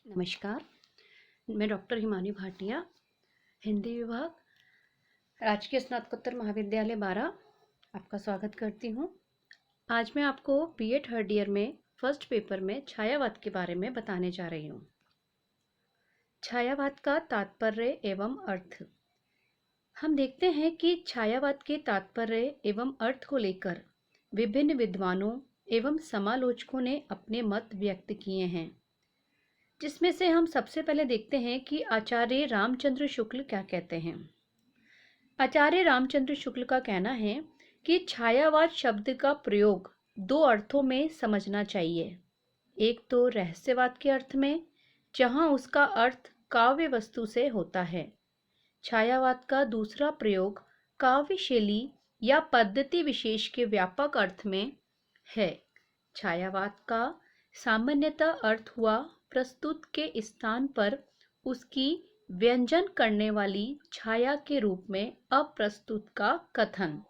नमस्कार। मैं डॉक्टर हिमानी भाटिया, हिंदी विभाग, राजकीय स्नातकोत्तर महाविद्यालय बारा आपका स्वागत करती हूँ। आज मैं आपको बीए थर्ड ईयर में फर्स्ट पेपर में छायावाद के बारे में बताने जा रही हूँ। छायावाद का तात्पर्य एवं अर्थ। हम देखते हैं कि छायावाद के तात्पर्य एवं अर्थ को लेकर विभिन्न विद्वानों एवं समालोचकों ने अपने मत व्यक्त किए हैं, जिसमें से हम सबसे पहले देखते हैं कि आचार्य रामचंद्र शुक्ल क्या कहते हैं। आचार्य रामचंद्र शुक्ल का कहना है कि छायावाद शब्द का प्रयोग दो अर्थों में समझना चाहिए। एक तो रहस्यवाद के अर्थ में, जहां उसका अर्थ काव्य वस्तु से होता है। छायावाद का दूसरा प्रयोग काव्य शैली या पद्धति विशेष के व्यापक अर्थ में है। छायावाद का सामान्यतः अर्थ हुआ प्रस्तुत के स्थान पर उसकी व्यंजन करने वाली छाया के रूप में अप्रस्तुत का कथन।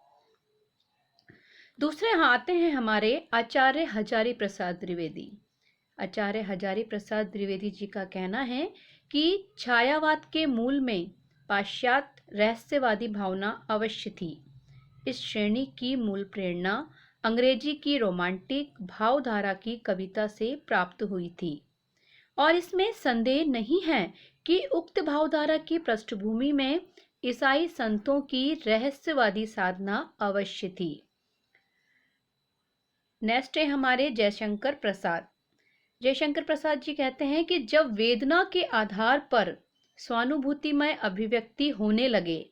दूसरे आते हैं हमारे आचार्य हजारी प्रसाद द्विवेदी। आचार्य हजारी प्रसाद द्विवेदी जी का कहना है कि छायावाद के मूल में पाश्चात्य रहस्यवादी भावना अवश्य थी। इस श्रेणी की मूल प्रेरणा अंग्रेजी की रोमांटिक भावधारा की कविता से प्राप्त हुई थी, और इसमें संदेह नहीं है कि उक्त भावधारा की पृष्ठभूमि में ईसाई संतों की रहस्यवादी साधना अवश्य थी। नेक्स्ट है हमारे जयशंकर प्रसाद। जयशंकर प्रसाद जी कहते हैं कि जब वेदना के आधार पर स्वानुभूतिमय अभिव्यक्ति होने लगे,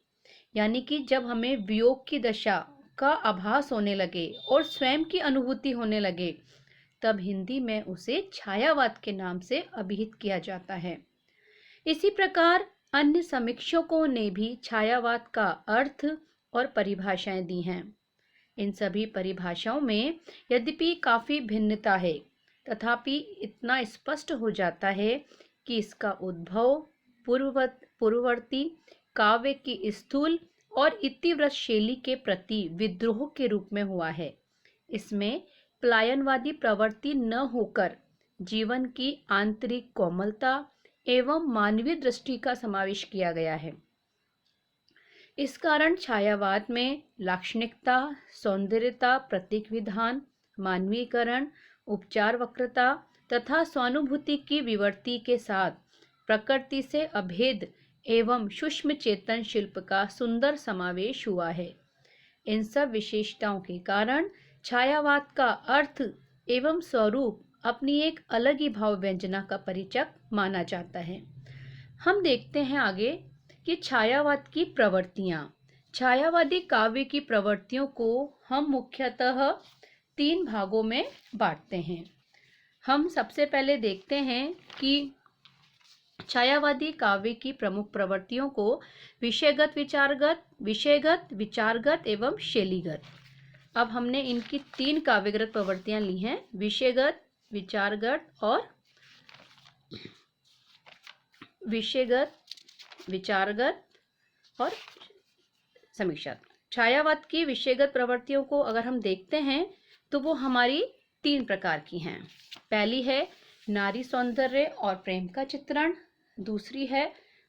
यानी कि जब हमें वियोग की दशा का आभास होने लगे और स्वयं की अनुभूति होने लगे, तब हिंदी में उसे छायावाद के नाम से अभिहित किया जाता है। इसी प्रकार अन्य समीक्षकों ने भी छायावाद का अर्थ और परिभाषाएं दी हैं। इन सभी परिभाषाओं में यद्यपि काफी भिन्नता है, तथापि इतना स्पष्ट हो जाता है कि इसका उद्भव पूर्ववर्ती काव्य की स्थूल और इतिवृत्त शैली के प्रति विद्रोह के रूप में हुआ है। इसमें पलायनवादी प्रवृत्ति न होकर जीवन की आंतरिक कोमलता एवं मानवीय दृष्टि का समावेश किया गया है। इस कारण छायावाद में लाक्षणिकता, सौंदर्यता, प्रतीक विधान, मानवीकरण, उपचार वक्रता तथा स्वानुभूति की विवर्ती के साथ प्रकृति से अभेद एवं सूक्ष्म चेतन शिल्प का सुंदर समावेश हुआ है। इन सब विशेषताओं के कारण छायावाद का अर्थ एवं स्वरूप अपनी एक अलग ही भाव व्यंजना का परिचय माना जाता है। हम देखते हैं आगे कि छायावाद की प्रवृत्तियां। छायावादी काव्य की प्रवृत्तियों को हम मुख्यतः 3 भागों में बांटते हैं। हम सबसे पहले देखते हैं कि छायावादी काव्य की प्रमुख प्रवृत्तियों को विषयगत, विचारगत एवं शैलीगत। अब हमने इनकी 3 काव्यगत प्रवृत्तियां ली हैं, विषयगत, विचारगत और समीक्षा। छायावाद की विषयगत प्रवृत्तियों को अगर हम देखते हैं तो वो हमारी 3 प्रकार की हैं। पहली है नारी सौंदर्य और प्रेम का चित्रण, दूसरी है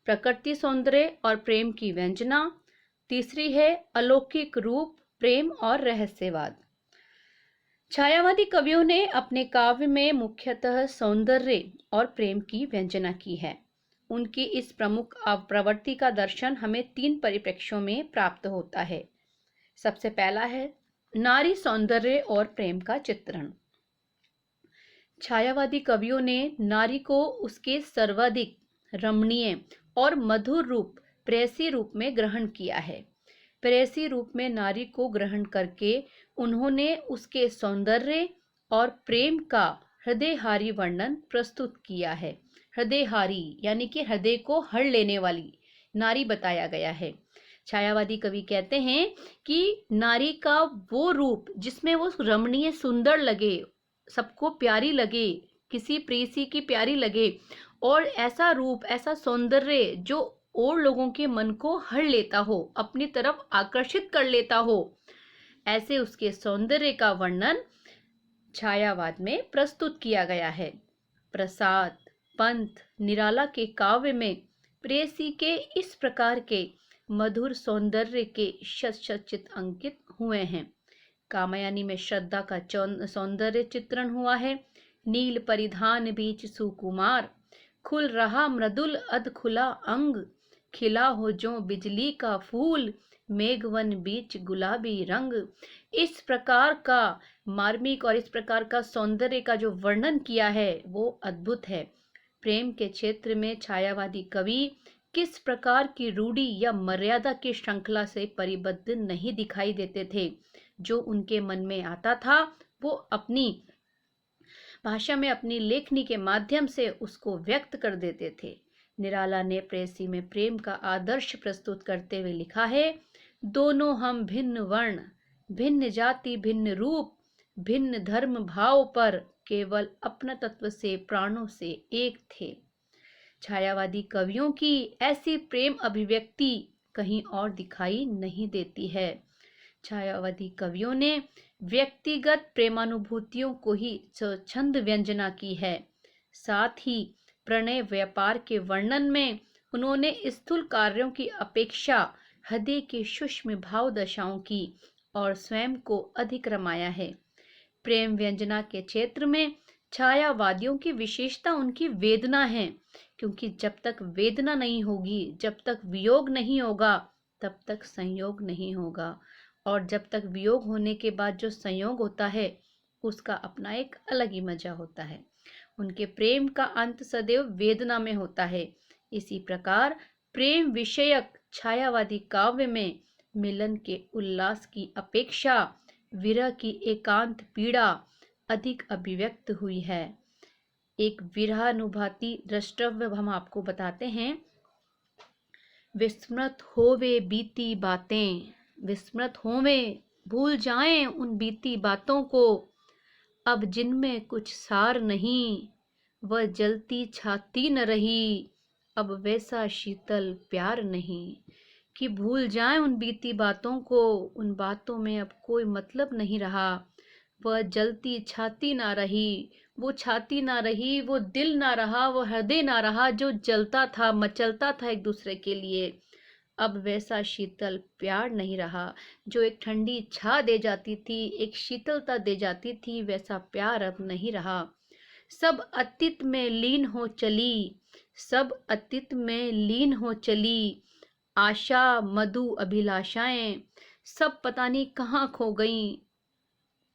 प्रकृति सौंदर्य और प्रेम की व्यंजना, तीसरी है अलौकिक रूप, प्रेम और रहस्यवाद। छायावादी कवियों ने अपने काव्य में मुख्यतः सौंदर्य और प्रेम की व्यंजना की है। उनकी इस प्रमुख प्रवृत्ति का दर्शन हमें 3 परिप्रेक्ष्यों में प्राप्त होता है। सबसे पहला है नारी सौंदर्य और प्रेम का चित्रण। छायावादी कवियों ने नारी को उसके सर्वाधिक रमणीय और मधुर रूप प्रेयसी रूप में ग्रहण किया है। प्रेयसी रूप में नारी को ग्रहण करके उन्होंने उसके सौंदर्य और प्रेम का हृदयहारी वर्णन प्रस्तुत किया है। हृदयहारी यानी कि हृदय को हर लेने वाली नारी बताया गया है। छायावादी कवि कहते हैं कि नारी का वो रूप जिसमें वो रमणीय, सुंदर लगे, सबको प्यारी लगे, किसी प्रेयसी की प्यारी लगे, और ऐसा रूप, ऐसा सौंदर्य जो और लोगों के मन को हर लेता हो, अपनी तरफ आकर्षित कर लेता हो, ऐसे उसके सौंदर्य का वर्णन छायावाद में प्रस्तुत किया गया है। प्रसाद, पंत निराला के काव्य में प्रेयसी के इस प्रकार के मधुर सौंदर्य के शत शत चित्र अंकित हुए हैं। कामयानी में श्रद्धा का सौंदर्य चित्रण हुआ है। नील परिधान बीच सुकुमार, खुल रहा मृदुल अध खुला अंग, खिला हो जो बिजली का फूल, मेघवन बीच गुलाबी रंग। इस प्रकार का मार्मिक और इस प्रकार का सौंदर्य का जो वर्णन किया है वो अद्भुत है। प्रेम के क्षेत्र में छायावादी कवि किस प्रकार की रूढ़ि या मर्यादा की श्रृंखला से परिबद्ध नहीं दिखाई देते थे। जो उनके मन में आता था वो अपनी भाषा में अपनी लेखनी के माध्यम से उसको व्यक्त कर देते थे। निराला ने प्रेयसी में प्रेम का आदर्श प्रस्तुत करते हुए लिखा है, दोनों हम भिन्न वर्ण, भिन्न जाति, भिन्न रूप, भिन्न धर्म भाव पर केवल अपना तत्व से प्राणों से एक थे। छायावादी कवियों की ऐसी प्रेम अभिव्यक्ति कहीं और दिखाई नहीं देती है। छायावादी कवियों ने व्यक्तिगत प्रेमानुभूतियों को ही छंद व्यंजना की है। साथ ही प्रणय व्यापार के वर्णन में उन्होंने स्थूल कार्यों की अपेक्षा हृदय के सूक्ष्म भाव दशाओं की और स्वयं को अधिक रमाया है। प्रेम व्यंजना के क्षेत्र में छायावादियों की विशेषता उनकी वेदना है, क्योंकि जब तक वेदना नहीं होगी, जब तक वियोग नहीं होगा, तब तक संयोग नहीं होगा। और जब तक वियोग होने के बाद जो संयोग होता है उसका अपना एक अलग ही मजा होता है। उनके प्रेम का अंत सदैव वेदना में होता है। इसी प्रकार प्रेम विषयक छायावादी काव्य में मिलन के उल्लास की अपेक्षा विरह की एकांत पीड़ा अधिक अभिव्यक्त हुई है। एक विरहानुभूति द्रष्टव्य हम आपको बताते हैं। विस्मृत होवे बीती बातें, विस्मृत होवें, भूल जाएं उन बीती बातों को, अब जिनमें कुछ सार नहीं, वह जलती छाती न रही, अब वैसा शीतल प्यार नहीं। कि भूल जाएं उन बीती बातों को, उन बातों में अब कोई मतलब नहीं रहा। वह जलती छाती ना रही, वो छाती ना रही, वो दिल ना रहा, वो हृदय ना रहा जो जलता था, मचलता था एक दूसरे के लिए। अब वैसा शीतल प्यार नहीं रहा। जो एक ठंडी छा दे जाती थी, एक शीतलता दे जाती थी, वैसा प्यार अब नहीं रहा। सब अतीत में लीन हो चली, सब अतीत में लीन हो चली, आशा मधु अभिलाषाएं सब पता नहीं कहाँ खो गईं,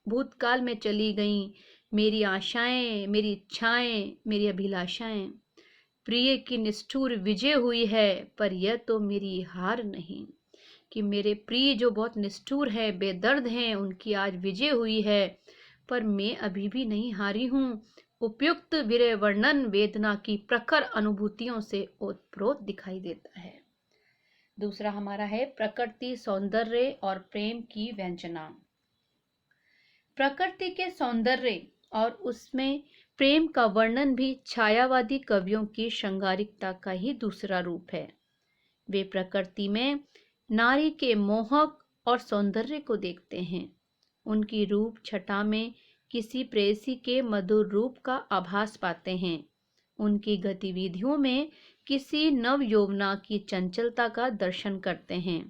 भूतकाल में चली गईं। मेरी आशाएं, मेरी इच्छाएं, मेरी अभिलाषाएं। प्रिय की निष्ठुर विजय हुई है, पर यह तो मेरी हार नहीं। कि मेरे प्रिय जो बहुत निष्ठुर है, बेदर्द हैं, उनकी आज विजय हुई है, पर मैं अभी भी नहीं हारी हूँ। उपयुक्त विरह वर्णन वेदना की प्रखर अनुभूतियों से ओतप्रोत दिखाई देता है। दूसरा हमारा है प्रकृति, सौंदर्य और प्रेम की व्यंजना। प्रकृति के सौंदर्य और उसमें प्रेम का वर्णन भी छायावादी कवियों की श्रृंगारिकता का ही दूसरा रूप है। वे प्रकृति में नारी के मोहक और सौंदर्य को देखते हैं। उनकी रूप छटा में किसी प्रेयसी के मधुर रूप का आभास पाते हैं। उनकी गतिविधियों में किसी नव यौवना की चंचलता का दर्शन करते हैं।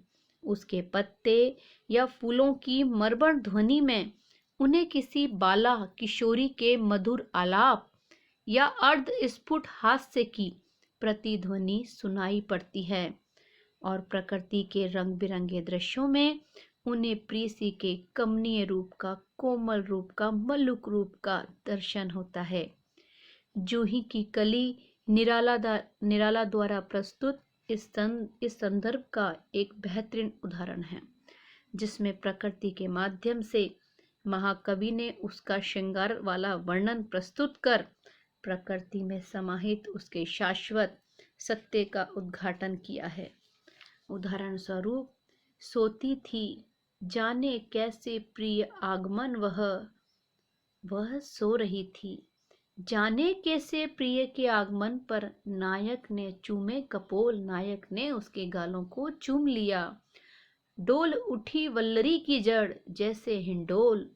उसके पत्ते या फूलों की मरमर ध्वनि में उन्हें किसी बाला किशोरी के मधुर आलाप या अर्ध स्फुट हास्य की प्रतिध्वनि सुनाई पड़ती है। और प्रकृति के रंग बिरंगे दृश्यों में उन्हें प्रेयसी के कमनीय रूप का, कोमल रूप का, मल्लुक रूप का दर्शन होता है। जूही की कली निराला द्वारा प्रस्तुत इस संदर्भ का एक बेहतरीन उदाहरण है, जिसमें प्रकृति के माध्यम से महाकवि ने उसका श्रृंगार वाला वर्णन प्रस्तुत कर प्रकृति में समाहित उसके शाश्वत सत्य का उद्घाटन किया है। उदाहरण स्वरूप, सोती थी जाने कैसे प्रिय आगमन, वह सो रही थी, जाने कैसे प्रिय के आगमन पर नायक ने चूमे कपोल, नायक ने उसके गालों को चूम लिया। डोल उठी वल्लरी की जड़ जैसे हिंडोल,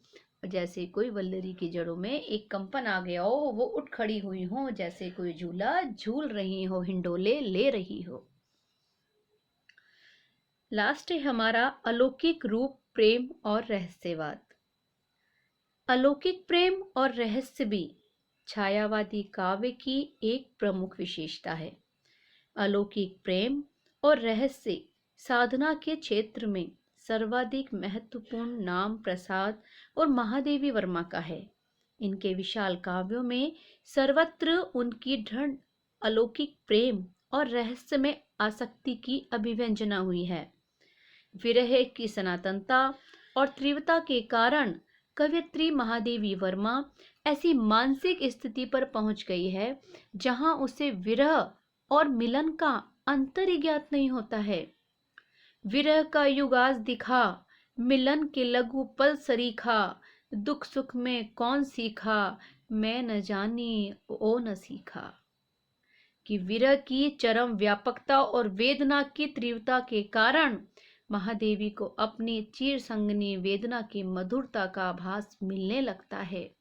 जैसे कोई वल्लरी की जड़ों में एक कंपन आ गया हो, वो उठ खड़ी हुई हो, जैसे कोई झूला झूल रही हो, हिंडोले ले रही हो। लास्ट है हमारा अलौकिक रूप, प्रेम और रहस्यवाद। अलौकिक प्रेम और रहस्य भी छायावादी काव्य की एक प्रमुख विशेषता है। अलौकिक प्रेम और रहस्य साधना के क्षेत्र में सर्वाधिक महत्वपूर्ण नाम प्रसाद और महादेवी वर्मा का है। इनके विशाल काव्यों में सर्वत्र उनकी दृढ़ अलौकिक प्रेम और रहस्य में आसक्ति की अभिव्यंजना हुई है। विरह की सनातनता और तीव्रता के कारण कवयित्री महादेवी वर्मा ऐसी मानसिक स्थिति पर पहुंच गई है जहां उसे विरह और मिलन का अंतर ही ज्ञात नहीं होता है। विरह का युग आज दिखा, मिलन के लघु पल सरीखा, दुख सुख में कौन सीखा, मैं न जानी ओ न सीखा। कि विरह की चरम व्यापकता और वेदना की तीव्रता के कारण महादेवी को अपनी चिर संगनी वेदना की मधुरता का आभास मिलने लगता है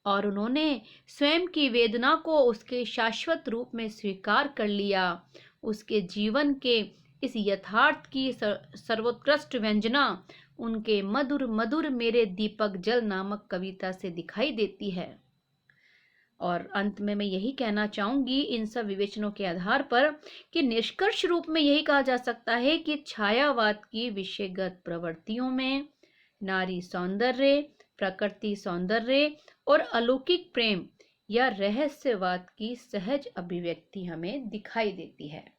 और उन्होंने स्वयं की वेदना को उसके शाश्वत रूप में स्वीकार कर लिया। उसके जीवन के इस यथार्थ की सर्वोत्कृष्ट व्यंजना उनके मधुर मधुर मेरे दीपक जल नामक कविता से दिखाई देती है। और अंत में मैं यही कहना चाहूंगी इन सब विवेचनों के आधार पर कि निष्कर्ष रूप में यही कहा जा सकता है कि छायावाद की विषयगत प्रवृत्तियों में नारी सौंदर्य, प्रकृति सौंदर्य और अलौकिक प्रेम या रहस्यवाद की सहज अभिव्यक्ति हमें दिखाई देती है।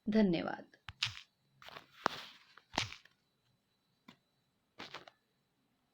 धन्यवाद।